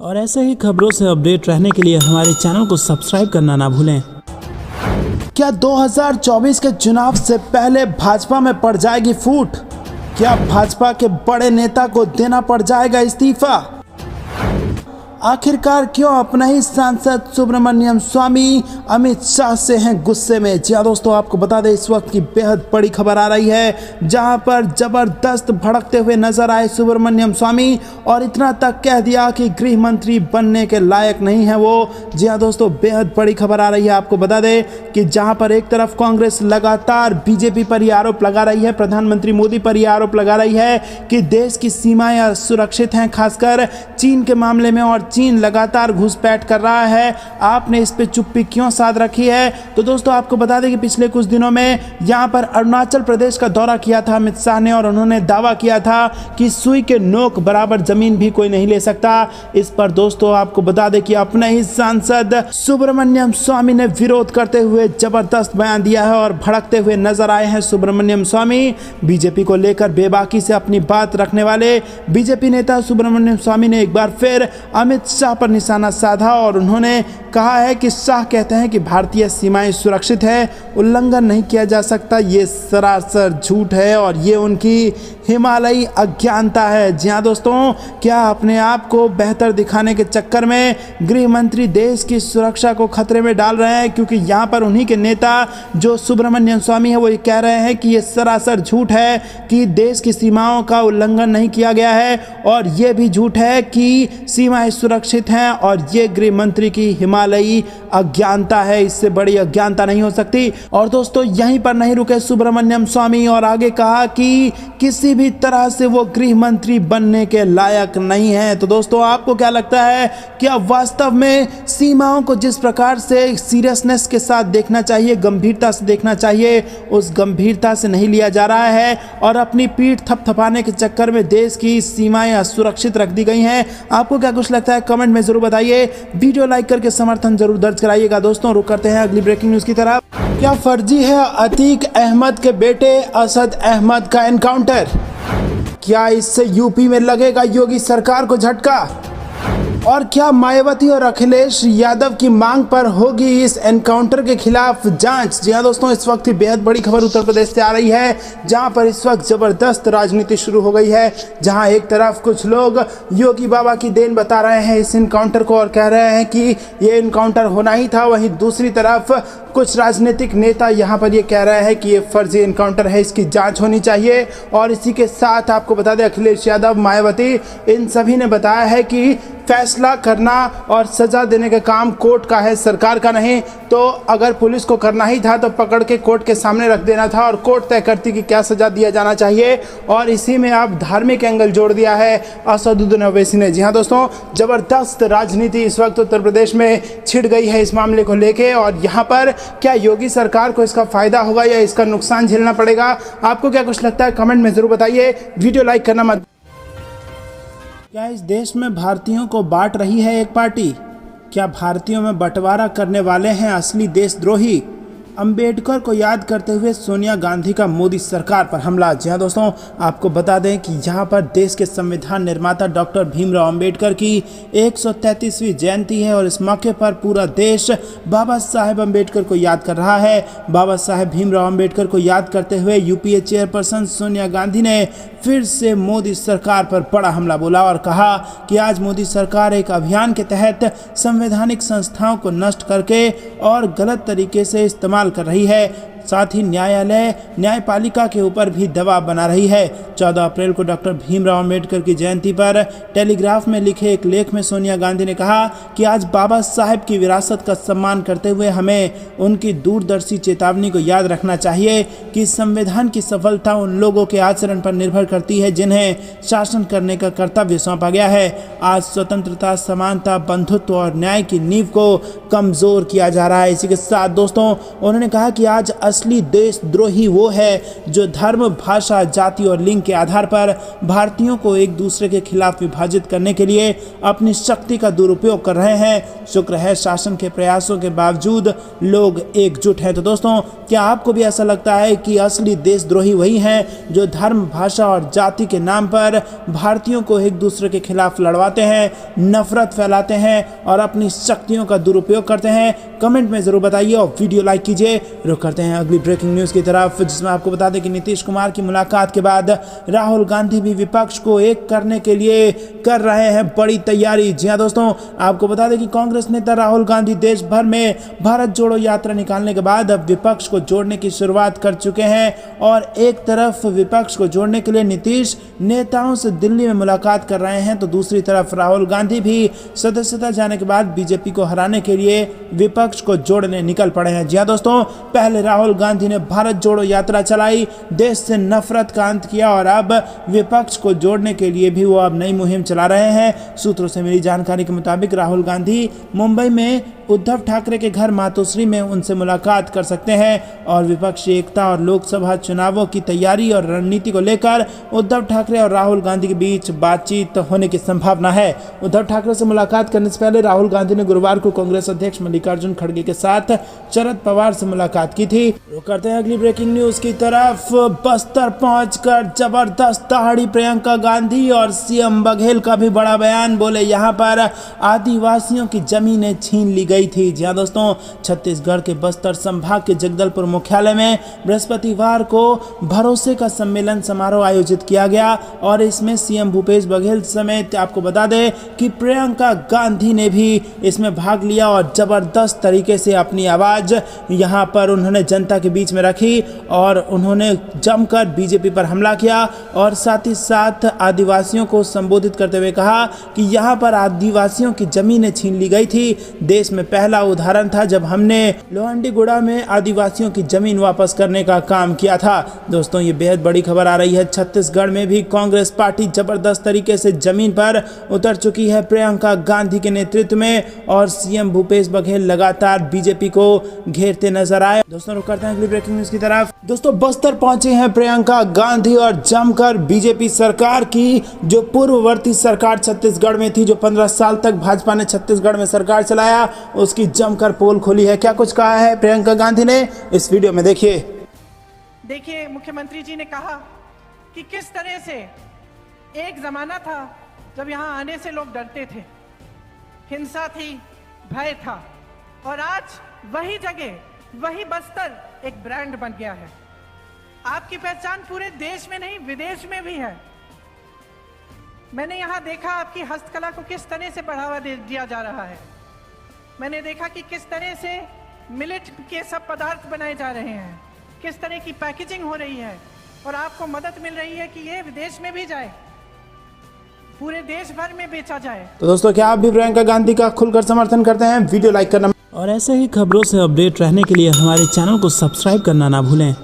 और ऐसे ही खबरों से अपडेट रहने के लिए हमारे चैनल को सब्सक्राइब करना ना भूलें। क्या 2024 के चुनाव से पहले भाजपा में पड़ जाएगी फूट? क्या भाजपा के बड़े नेता को देना पड़ जाएगा इस्तीफा? आखिरकार क्यों अपना ही सांसद सुब्रमण्यम स्वामी अमित शाह से हैं गुस्से में? जी हाँ दोस्तों, आपको बता दें इस वक्त की बेहद बड़ी खबर आ रही है, जहां पर जबरदस्त भड़कते हुए नजर आए सुब्रमण्यम स्वामी और इतना तक कह दिया कि गृह मंत्री बनने के लायक नहीं है वो। जी हाँ दोस्तों, बेहद बड़ी खबर आ रही है। आपको बता दें कि जहां पर एक तरफ कांग्रेस लगातार बीजेपी पर ही आरोप लगा रही है, प्रधानमंत्री मोदी पर ही आरोप लगा रही है कि देश की सीमाएं असुरक्षित हैं, खासकर चीन के मामले में, और चीन लगातार घुसपैठ कर रहा है। आपने इस पे चुप्पी क्यों साध रखी है? तो दोस्तों आपको बता दें कि पिछले कुछ दिनों में यहां पर अरुणाचल प्रदेश का दौरा किया था अमित शाह ने, और उन्होंने दावा किया था कि सुई के नोक बराबर जमीन भी कोई नहीं ले सकता। इस पर दोस्तों आपको बता दें कि अपने ही सांसद सुब्रमण्यम स्वामी ने विरोध करते हुए जबरदस्त बयान दिया है और भड़कते हुए नजर आए हैं सुब्रमण्यम स्वामी। बीजेपी को लेकर बेबाकी से अपनी बात रखने वाले बीजेपी नेता सुब्रमण्यम स्वामी ने एक बार फिर अमित शाह पर निशाना साधा और उन्होंने कहा है कि शाह कहते हैं कि भारतीय सीमाएं सुरक्षित है, उल्लंघन नहीं किया जा सकता। ये सरासर झूठ है और ये उनकी हिमालयी अज्ञानता है। जी हाँ दोस्तों, क्या अपने आप को बेहतर दिखाने के चक्कर में गृह मंत्री देश की सुरक्षा को खतरे में डाल रहे हैं? क्योंकि यहाँ पर उन्हीं के नेता जो सुब्रमण्यम स्वामी है वो ये कह रहे हैं कि ये सरासर झूठ है कि देश की सीमाओं का उल्लंघन नहीं किया गया है, और ये भी झूठ है कि सीमाएं सुरक्षित हैं, और ये गृह मंत्री की हिमालयी अज्ञानता है। इससे बड़ी अज्ञानता नहीं हो सकती। और दोस्तों यहीं पर नहीं रुके सुब्रमण्यम स्वामी और आगे कहा कि किसी भी तरह से वो गृह मंत्री बनने के लायक नहीं है। तो दोस्तों आपको क्या लगता है, क्या वास्तव में सीमाओं को जिस प्रकार से सीरियसनेस के साथ देखना चाहिए, गंभीरता से देखना चाहिए, उस गंभीरता से नहीं लिया जा रहा है और अपनी पीठ थपथपाने के चक्कर में देश की सीमाएं असुरक्षित रख दी गई हैं? आपको क्या कुछ लगता है कमेंट में जरूर बताइए। वीडियो लाइक करके समर्थन जरूर दर्ज कराइएगा। दोस्तों रुक करते हैं अगली ब्रेकिंग न्यूज की तरफ। क्या फर्जी है अतीक अहमद के बेटे असद अहमद का एनकाउंटर? क्या इससे यूपी में लगेगा योगी सरकार को झटका? और क्या मायावती और अखिलेश यादव की मांग पर होगी इस एनकाउंटर के खिलाफ जांच? जी हाँ दोस्तों, इस वक्त की बेहद बड़ी खबर उत्तर प्रदेश से आ रही है, जहां पर इस वक्त जबरदस्त राजनीति शुरू हो गई है। जहां एक तरफ कुछ लोग योगी बाबा की देन बता रहे हैं इस एनकाउंटर को और कह रहे हैं कि ये एनकाउंटर होना ही था, वहीं दूसरी तरफ कुछ राजनीतिक नेता यहाँ पर ये कह रहे हैं कि ये फर्जी एनकाउंटर है, इसकी जांच होनी चाहिए। और इसी के साथ आपको बता दें अखिलेश यादव, मायावती, इन सभी ने बताया है कि फैसला करना और सजा देने का काम कोर्ट का है, सरकार का नहीं। तो अगर पुलिस को करना ही था तो पकड़ के कोर्ट के सामने रख देना था और कोर्ट तय करती कि क्या सजा दिया जाना चाहिए। और इसी में आप धार्मिक एंगल जोड़ दिया है असदुद्दीन ओवैसी ने। जी हाँ दोस्तों, जबरदस्त राजनीति इस वक्त उत्तर प्रदेश में छिड़ गई है इस मामले को लेके, और यहाँ पर क्या योगी सरकार को इसका फायदा होगा या इसका नुकसान झेलना पड़ेगा? आपको क्या कुछ लगता है कमेंट में जरूर बताइए। वीडियो लाइक करना मत। क्या इस देश में भारतीयों को बांट रही है एक पार्टी? क्या भारतीयों में बंटवारा करने वाले हैं असली देशद्रोही? अंबेडकर को याद करते हुए सोनिया गांधी का मोदी सरकार पर हमला। जी हाँ दोस्तों, आपको बता दें कि यहाँ पर देश के संविधान निर्माता डॉक्टर भीमराव अंबेडकर की 133वीं जयंती है और इस मौके पर पूरा देश बाबा साहेब अंबेडकर को याद कर रहा है। बाबा साहेब भीमराव अंबेडकर को याद करते हुए यूपीए चेयरपर्सन सोनिया गांधी ने फिर से मोदी सरकार पर बड़ा हमला बोला और कहा कि आज मोदी सरकार एक अभियान के तहत संवैधानिक संस्थाओं को नष्ट करके और गलत तरीके से इस्तेमाल कर रही है, साथ ही न्यायालय न्यायपालिका के ऊपर भी दबाव बना रही है। 14 अप्रैल को डॉक्टर भीमराव अंबेडकर की जयंती पर टेलीग्राफ में लिखे एक लेख में सोनिया गांधी ने कहा कि आज बाबा साहेब की विरासत का सम्मान करते हुए हमें उनकी दूरदर्शी चेतावनी को याद रखना चाहिए कि संविधान की सफलता उन लोगों के आचरण पर निर्भर करती है जिन्हें शासन करने का कर्तव्य सौंपा गया है। आज स्वतंत्रता, समानता, बंधुत्व और न्याय की नींव को कमजोर किया जा रहा है। इसी के साथ दोस्तों उन्होंने कहा कि आज असली देशद्रोही वो है जो धर्म, भाषा, जाति और लिंग के आधार पर भारतीयों को एक दूसरे के खिलाफ विभाजित करने के लिए अपनी शक्ति का दुरुपयोग कर रहे हैं। शुक्र है शासन के प्रयासों के बावजूद लोग एकजुट हैं। तो दोस्तों, क्या आपको भी ऐसा लगता है कि असली देशद्रोही वही हैं जो धर्म, भाषा और जाति के नाम पर भारतीयों को एक दूसरे के खिलाफ लड़वाते हैं, नफरत फैलाते हैं और अपनी शक्तियों का दुरुपयोग करते हैं? कमेंट में जरूर बताइए और वीडियो लाइक कीजिए। रुक करते हैं अगली ब्रेकिंग न्यूज की तरफ, जिसमें आपको बता दें कि नीतीश कुमार की मुलाकात के बाद राहुल गांधी भी विपक्ष को एक करने के लिए कर रहे हैं बड़ी तैयारी। जी हां दोस्तों, आपको बता दें कि कांग्रेस नेता राहुल गांधी देश भर में भारत जोड़ो यात्रा निकालने के बाद अब विपक्ष को जोड़ने की शुरुआत कर चुके हैं और एक तरफ विपक्ष को जोड़ने के लिए नीतीश नेताओं से दिल्ली में मुलाकात कर रहे हैं, तो दूसरी तरफ राहुल गांधी भी सदस्यता जाने के बाद बीजेपी को हराने के लिए विपक्ष को जोड़ने निकल पड़े हैं। जी हां दोस्तों, पहले राहुल गांधी ने भारत जोड़ो यात्रा चलाई, देश से नफरत का अंत किया और अब विपक्ष को जोड़ने के लिए भी वो अब नई मुहिम चला रहे हैं। सूत्रों से मिली जानकारी के मुताबिक राहुल गांधी मुंबई में उद्धव ठाकरे के घर मातोश्री में उनसे मुलाकात कर सकते हैं और विपक्षी एकता और लोकसभा चुनावों की तैयारी और रणनीति को लेकर उद्धव ठाकरे और राहुल गांधी के बीच बातचीत होने की संभावना है। उद्धव ठाकरे से मुलाकात करने से पहले राहुल गांधी ने गुरुवार को कांग्रेस अध्यक्ष मल्लिकार्जुन खड़गे के साथ शरद पवार से मुलाकात की थी। रुक करते हैं अगली ब्रेकिंग न्यूज की तरफ। बस्तर पहुंचकर जबरदस्त दहाड़ी प्रियंका गांधी और सीएम बघेल का भी बड़ा बयान। बोले यहाँ पर आदिवासियों की जमीनें छीन ली गई थी। जी हां दोस्तों, छत्तीसगढ़ के बस्तर संभाग के जगदलपुर मुख्यालय में बृहस्पतिवार को भरोसे का सम्मेलन समारोह आयोजित किया गया और इसमें सीएम भूपेश बघेल समेत आपको बता दें कि प्रियंका गांधी ने भी इसमें भाग लिया और जबरदस्त तरीके से अपनी आवाज यहां पर उन्होंने जनता के बीच में रखी और उन्होंने जमकर बीजेपी पर हमला किया और साथ ही साथ आदिवासियों को संबोधित करते हुए कहा कि यहां पर आदिवासियों की जमीनें छीन ली गई थी। देश में पहला उदाहरण था जब हमने लोहंडीगुड़ा में आदिवासियों की जमीन वापस करने का काम किया था। दोस्तों, ये बेहद बड़ी खबर आ रही है। छत्तीसगढ़ में भी कांग्रेस पार्टी जबरदस्त तरीके से जमीन पर उतर चुकी है प्रियंका गांधी के नेतृत्व में और सीएम भूपेश बघेल लगातार बीजेपी को घेरते नजर आए। दोस्तों, रुक करते हैं अगली ब्रेकिंग न्यूज की तरफ। दोस्तों, बस्तर पहुंचे हैं प्रियंका गांधी और जमकर बीजेपी सरकार की जो पूर्ववर्ती सरकार छत्तीसगढ़ में थी, जो 15 साल तक भाजपा ने छत्तीसगढ़ में सरकार चलाया, उसकी जमकर पोल खोली है। क्या कुछ कहा है प्रियंका गांधी ने, इस वीडियो में देखिए। मुख्यमंत्री जी ने कहा कि किस तरह से एक जमाना था जब यहाँ आने से लोग डरते थे, हिंसा थी, भय था और आज वही जगह, वही बस्तर एक ब्रांड बन गया है। आपकी पहचान पूरे देश में नहीं, विदेश में भी है। मैंने यहाँ देखा आपकी हस्तकला को किस तरह से बढ़ावा दिया जा रहा है। मैंने देखा कि किस तरह से मिलेट के सब पदार्थ बनाए जा रहे हैं, किस तरह की पैकेजिंग हो रही है और आपको मदद मिल रही है कि ये विदेश में भी जाए, पूरे देश भर में बेचा जाए। तो दोस्तों, क्या आप भी प्रियंका गांधी का खुलकर समर्थन करते हैं? वीडियो लाइक करना और ऐसे ही खबरों से अपडेट रहने के लिए हमारे चैनल को सब्सक्राइब करना ना भूलें।